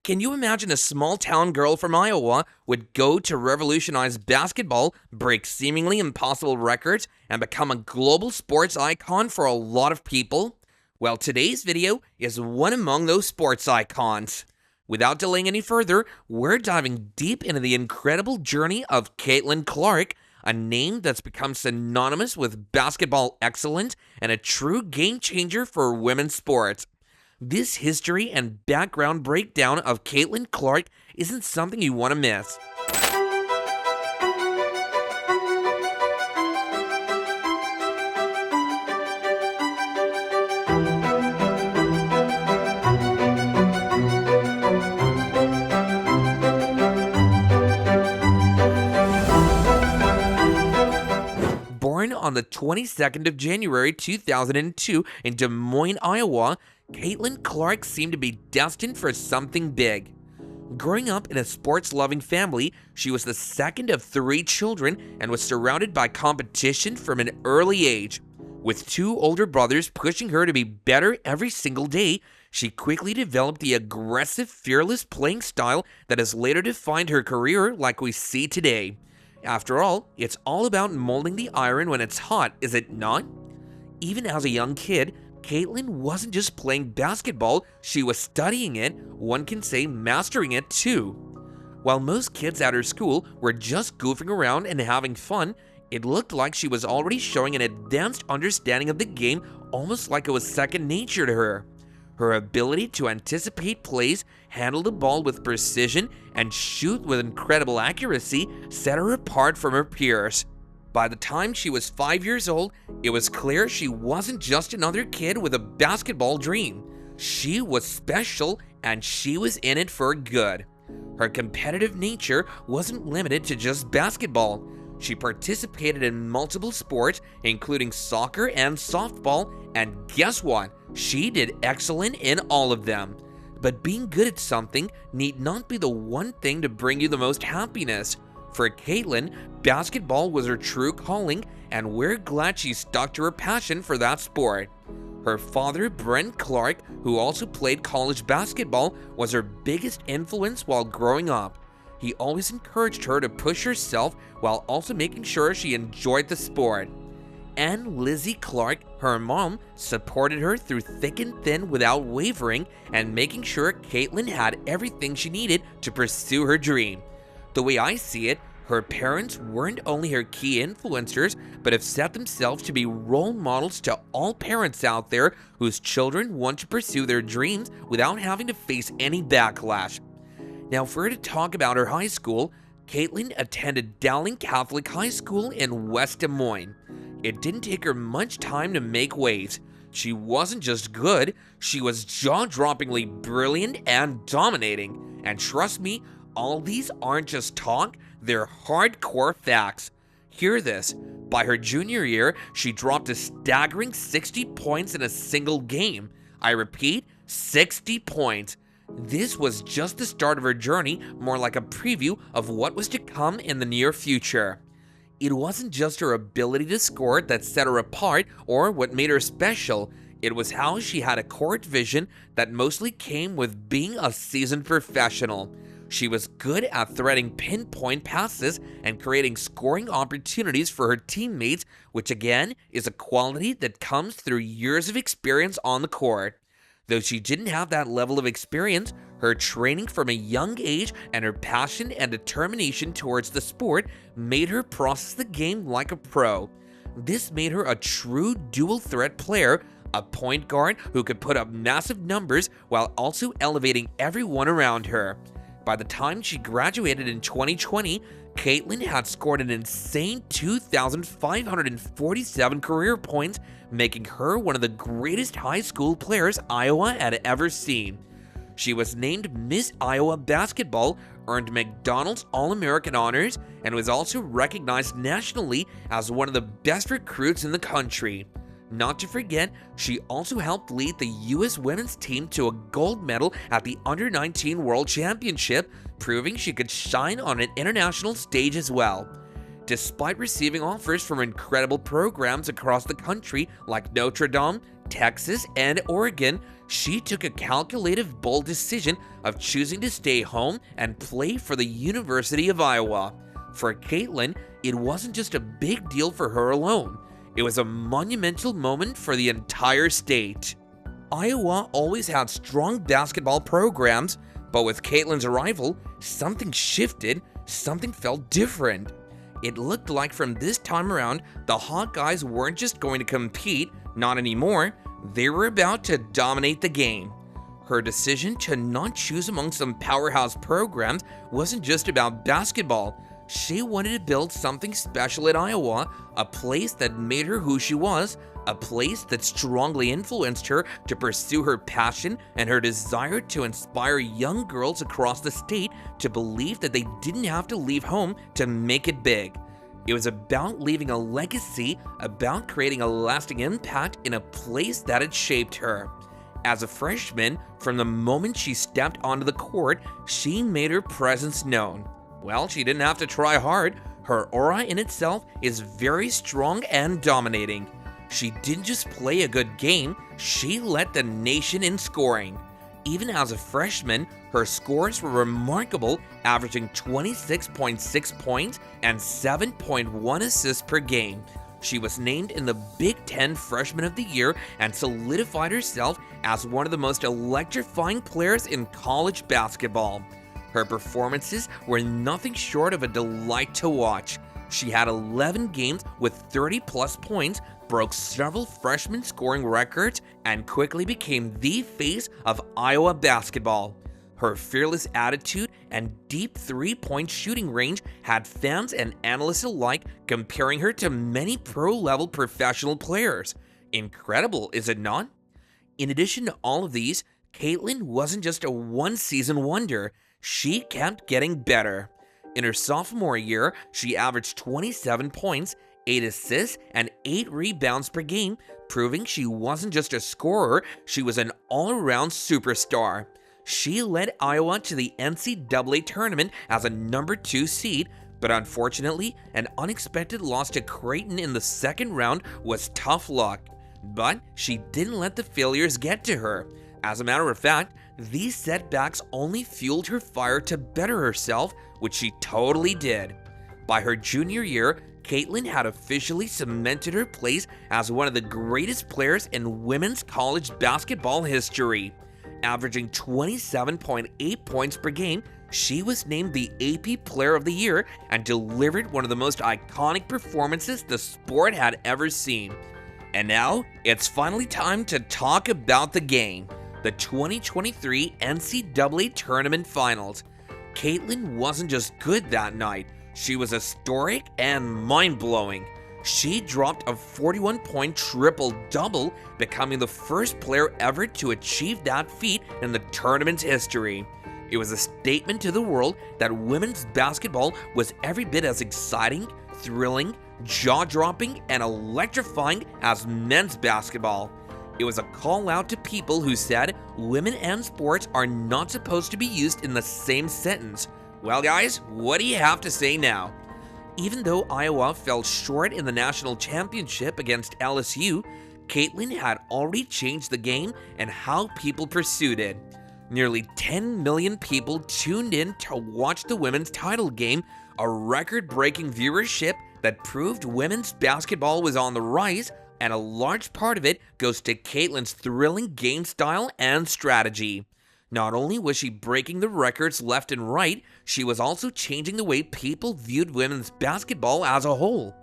Can you imagine a small-town girl from Iowa would go to revolutionize basketball, break seemingly impossible records, and become a global sports icon for a lot of people? Well, today's video is one among those sports icons. Without delaying any further, we're diving deep into the incredible journey of Caitlin Clark, a name that's become synonymous with basketball excellence and a true game changer for women's sports. This history and background breakdown of Caitlin Clark isn't something you want to miss. Born on the 22nd of January 2002 in Des Moines, Iowa, Caitlin Clark seemed to be destined for something big. Growing up in a sports-loving family, she was the second of 3 children and was surrounded by competition from an early age. With 2 older brothers pushing her to be better every single day, she quickly developed the aggressive, fearless playing style that has later defined her career like we see today. After all, it's all about molding the iron when it's hot, is it not? Even as a young kid, Caitlin wasn't just playing basketball, she was studying it, one can say mastering it too. While most kids at her school were just goofing around and having fun, it looked like she was already showing an advanced understanding of the game, almost like it was second nature to her. Her ability to anticipate plays, handle the ball with precision, and shoot with incredible accuracy set her apart from her peers. By the time she was 5 years old, it was clear she wasn't just another kid with a basketball dream. She was special, and she was in it for good. Her competitive nature wasn't limited to just basketball. She participated in multiple sports, including soccer and softball, and guess what? She did excellent in all of them. But being good at something need not be the one thing to bring you the most happiness. For Caitlin, basketball was her true calling, and we're glad she stuck to her passion for that sport. Her father, Brent Clark, who also played college basketball, was her biggest influence while growing up. He always encouraged her to push herself while also making sure she enjoyed the sport. And Lizzie Clark, her mom, supported her through thick and thin without wavering and making sure Caitlin had everything she needed to pursue her dream. The way I see it, her parents weren't only her key influencers, but have set themselves to be role models to all parents out there whose children want to pursue their dreams without having to face any backlash. Now, for her to talk about her high school, Caitlin attended Dowling Catholic High School in West Des Moines. It didn't take her much time to make waves. She wasn't just good, she was jaw-droppingly brilliant and dominating. And trust me, all these aren't just talk, they're hardcore facts. Hear this. By her junior year, she dropped a staggering 60 points in a single game. I repeat, 60 points. This was just the start of her journey, more like a preview of what was to come in the near future. It wasn't just her ability to score that set her apart or what made her special. It was how she had a court vision that mostly came with being a seasoned professional. She was good at threading pinpoint passes and creating scoring opportunities for her teammates, which again is a quality that comes through years of experience on the court. Though she didn't have that level of experience, her training from a young age and her passion and determination towards the sport made her process the game like a pro. This made her a true dual-threat player, a point guard who could put up massive numbers while also elevating everyone around her. By the time she graduated in 2020, Caitlin had scored an insane 2,547 career points, making her one of the greatest high school players Iowa had ever seen. She was named Miss Iowa Basketball, earned McDonald's All-American honors, and was also recognized nationally as one of the best recruits in the country. Not to forget, she also helped lead the U.S. women's team to a gold medal at the Under-19 World Championship, proving she could shine on an international stage as well. Despite receiving offers from incredible programs across the country like Notre Dame, Texas, and Oregon, she took a calculated, bold decision of choosing to stay home and play for the University of Iowa. For Caitlin, it wasn't just a big deal for her alone. It was a monumental moment for the entire state. Iowa always had strong basketball programs, but with Caitlin's arrival, something shifted, something felt different. It looked like from this time around, the Hawkeyes weren't just going to compete, not anymore, they were about to dominate the game. Her decision to not choose among some powerhouse programs wasn't just about basketball. She wanted to build something special at Iowa, a place that made her who she was, a place that strongly influenced her to pursue her passion and her desire to inspire young girls across the state to believe that they didn't have to leave home to make it big. It was about leaving a legacy, about creating a lasting impact in a place that had shaped her. As a freshman, from the moment she stepped onto the court, she made her presence known. Well, she didn't have to try hard. Her aura in itself is very strong and dominating. She didn't just play a good game, she led the nation in scoring. Even as a freshman, her scores were remarkable, averaging 26.6 points and 7.1 assists per game. She was named in the Big Ten Freshman of the Year and solidified herself as one of the most electrifying players in college basketball. Her performances were nothing short of a delight to watch. She had 11 games with 30-plus points, broke several freshman scoring records, and quickly became the face of Iowa basketball. Her fearless attitude and deep three-point shooting range had fans and analysts alike comparing her to many pro-level professional players. Incredible, is it not? In addition to all of these, Caitlin wasn't just a one-season wonder. She kept getting better. In her sophomore year, she averaged 27 points, 8 assists, and 8 rebounds per game, proving she wasn't just a scorer, she was an all-around superstar. She led Iowa to the NCAA tournament as a number 2 seed, but unfortunately, an unexpected loss to Creighton in the second round was tough luck. But she didn't let the failures get to her. As a matter of fact, these setbacks only fueled her fire to better herself, which she totally did. By her junior year, Caitlin had officially cemented her place as one of the greatest players in women's college basketball history. Averaging 27.8 points per game, she was named the AP Player of the Year and delivered one of the most iconic performances the sport had ever seen. And now, it's finally time to talk about the game. The 2023 NCAA Tournament Finals. Caitlin wasn't just good that night, she was historic and mind-blowing. She dropped a 41-point triple-double, becoming the first player ever to achieve that feat in the tournament's history. It was a statement to the world that women's basketball was every bit as exciting, thrilling, jaw-dropping, and electrifying as men's basketball. It was a call out to people who said women and sports are not supposed to be used in the same sentence. Well, guys, what do you have to say now? Even though Iowa fell short in the national championship against LSU, Caitlin had already changed the game and how people pursued it. Nearly 10 million people tuned in to watch the women's title game, a record-breaking viewership that proved women's basketball was on the rise, and a large part of it goes to Caitlin's thrilling game style and strategy. Not only was she breaking the records left and right, she was also changing the way people viewed women's basketball as a whole.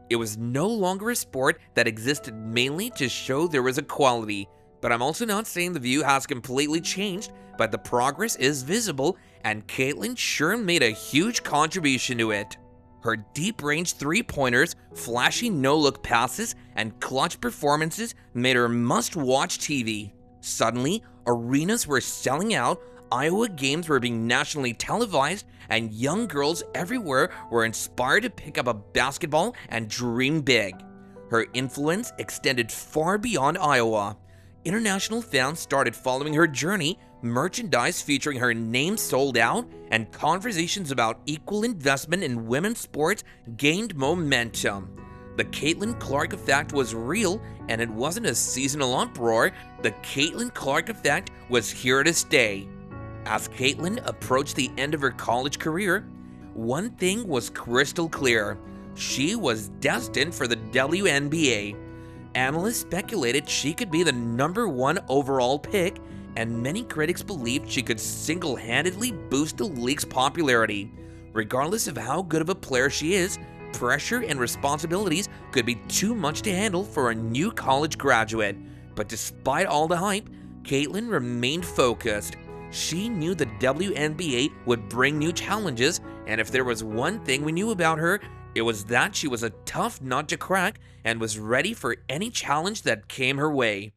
It was no longer a sport that existed mainly to show there was equality. But I'm also not saying the view has completely changed, but the progress is visible, and Caitlin sure made a huge contribution to it. Her deep-range three-pointers, flashy no-look passes, and clutch performances made her must-watch TV. Suddenly, arenas were selling out, Iowa games were being nationally televised, and young girls everywhere were inspired to pick up a basketball and dream big. Her influence extended far beyond Iowa. International fans started following her journey, merchandise featuring her name sold out, and conversations about equal investment in women's sports gained momentum. The Caitlin Clark effect was real, and it wasn't a seasonal uproar. The Caitlin Clark effect was here to stay. As Caitlin approached the end of her college career, one thing was crystal clear. She was destined for the WNBA. Analysts speculated she could be the #1 overall pick, and many critics believed she could single-handedly boost the league's popularity. Regardless of how good of a player she is, pressure and responsibilities could be too much to handle for a new college graduate. But despite all the hype, Caitlin remained focused. She knew the WNBA would bring new challenges, and if there was one thing we knew about her, it was that she was a tough nut to crack and was ready for any challenge that came her way.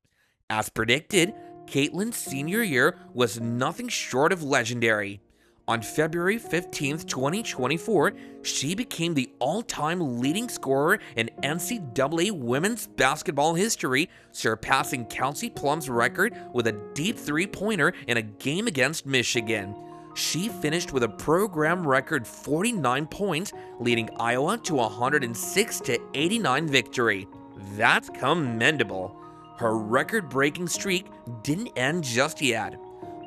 As predicted, Caitlin's senior year was nothing short of legendary. On February 15, 2024, she became the all-time leading scorer in NCAA women's basketball history, surpassing Kelsey Plum's record with a deep three-pointer in a game against Michigan. She finished with a program record 49 points, leading Iowa to a 106-89 victory. That's commendable. Her record-breaking streak didn't end just yet.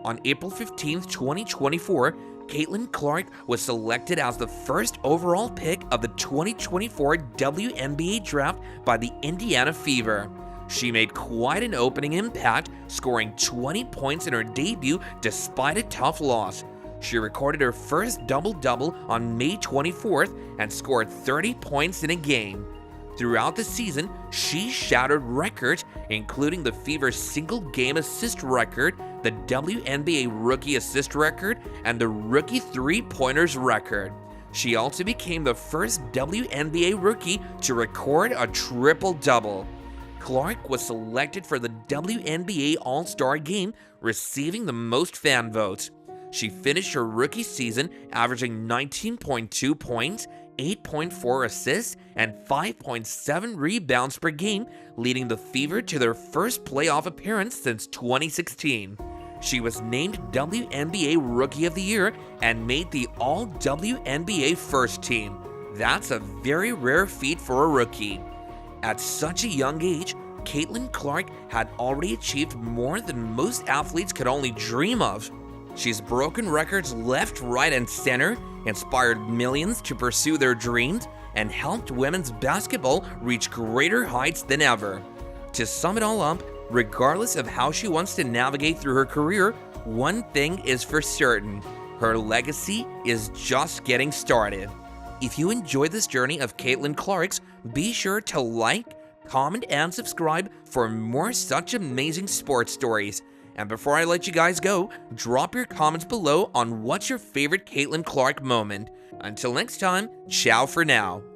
On April 15, 2024, Caitlin Clark was selected as the first overall pick of the 2024 WNBA draft by the Indiana Fever. She made quite an opening impact, scoring 20 points in her debut despite a tough loss. She recorded her first double-double on May 24th and scored 30 points in a game. Throughout the season, she shattered records, including the Fever's single-game assist record, the WNBA rookie assist record, and the rookie three-pointers record. She also became the first WNBA rookie to record a triple-double. Clark was selected for the WNBA All-Star Game, receiving the most fan votes. She finished her rookie season averaging 19.2 points, 8.4 assists, and 5.7 rebounds per game, leading the Fever to their first playoff appearance since 2016. She was named WNBA Rookie of the Year and made the All-WNBA First Team. That's a very rare feat for a rookie. At such a young age, Caitlin Clark had already achieved more than most athletes could only dream of. She's broken records left, right, and center, inspired millions to pursue their dreams, and helped women's basketball reach greater heights than ever. To sum it all up, regardless of how she wants to navigate through her career, one thing is for certain: her legacy is just getting started. If you enjoyed this journey of Caitlin Clark's, be sure to like, comment, and subscribe for more such amazing sports stories. And before I let you guys go, drop your comments below on what's your favorite Caitlin Clark moment. Until next time, ciao for now.